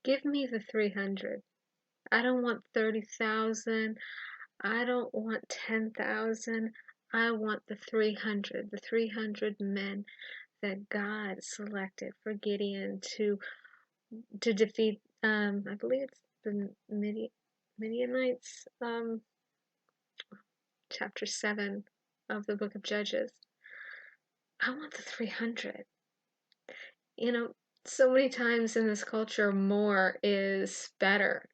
Give me the 300. I don't want 30,000. I don't want 10,000. I want the 300 men that God selected for Gideon to defeat. I believe it's the Midianites. Chapter 7 of the book of Judges. I want the 300. You know, so many times in this culture, more is better.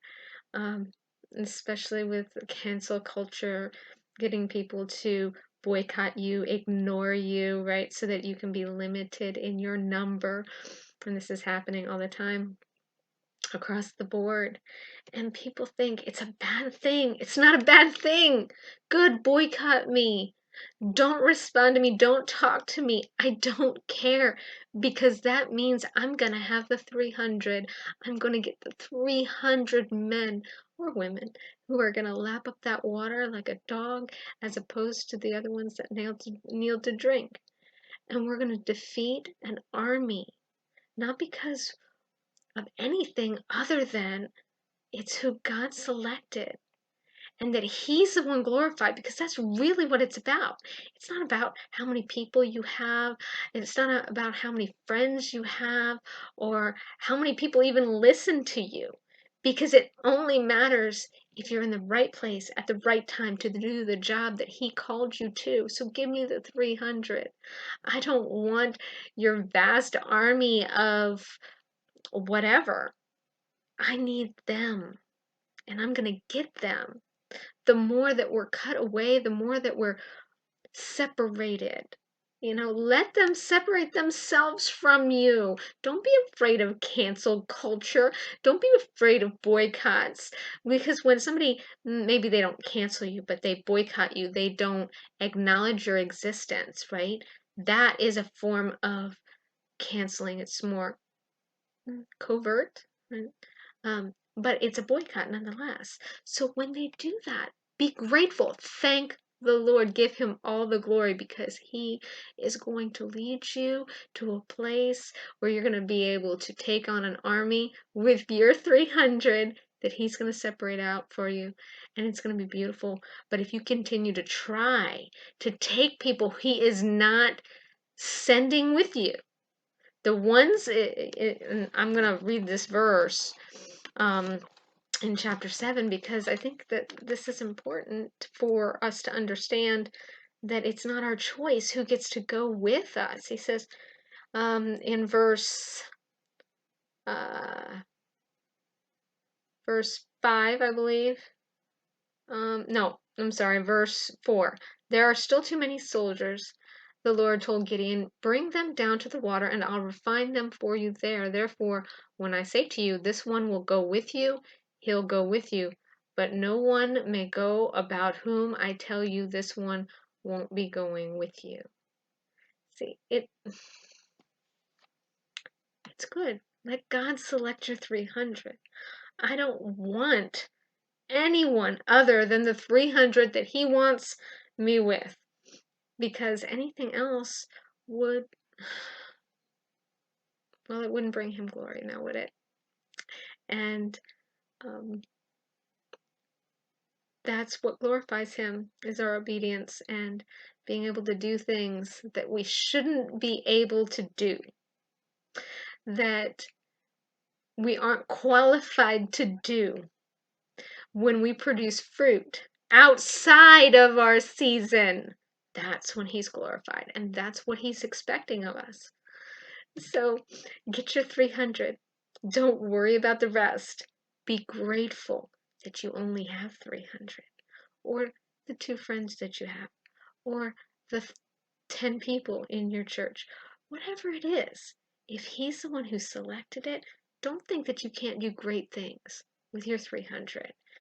Especially with cancel culture, getting people to boycott you, ignore you, right? So that you can be limited in your number. And this is happening all the time across the board. And people think it's a bad thing. It's not a bad thing. Good, boycott me. Don't respond to me. Don't talk to me. I don't care, because that means I'm going to have the 300. I'm going to get the 300 men or women who are going to lap up that water like a dog, as opposed to the other ones that kneel to drink. And we're going to defeat an army, not because of anything other than it's who God selected. And that he's the one glorified, because that's really what it's about. It's not about how many people you have. It's not about how many friends you have or how many people even listen to you, because it only matters if you're in the right place at the right time to do the job that he called you to. So give me the 300. I don't want your vast army of whatever. I need them, and I'm going to get them. The more that we're cut away, the more that we're separated. Let them separate themselves from you. Don't be afraid of cancel culture. Don't be afraid of boycotts. Because when somebody, maybe they don't cancel you, but they boycott you, they don't acknowledge your existence, right? That is a form of canceling. It's more covert, right? But it's a boycott nonetheless. So when they do that, be grateful. Thank the Lord. Give him all the glory, because he is going to lead you to a place where you're going to be able to take on an army with your 300 that he's going to separate out for you. And it's going to be beautiful. But if you continue to try to take people he is not sending with you, the ones, and I'm going to read this verse in chapter 7, because I think that this is important for us to understand that it's not our choice who gets to go with us. He says in verse 5, I believe. No, I'm sorry, verse 4. There are still too many soldiers. The Lord told Gideon, bring them down to the water, and I'll refine them for you there. Therefore, when I say to you, this one will go with you, he'll go with you. But no one may go about whom I tell you this one won't be going with you. See, it's good. Let God select your 300. I don't want anyone other than the 300 that he wants me with, because anything else would, well, it wouldn't bring him glory now, would it? And that's what glorifies him, is our obedience and being able to do things that we shouldn't be able to do, that we aren't qualified to do. When we produce fruit outside of our season, that's when he's glorified, and that's what he's expecting of us. So get your 300. Don't worry about the rest. Be grateful that you only have 300, or the 2 friends that you have, or the 10 people in your church. Whatever it is, if he's the one who selected it, don't think that you can't do great things with your 300.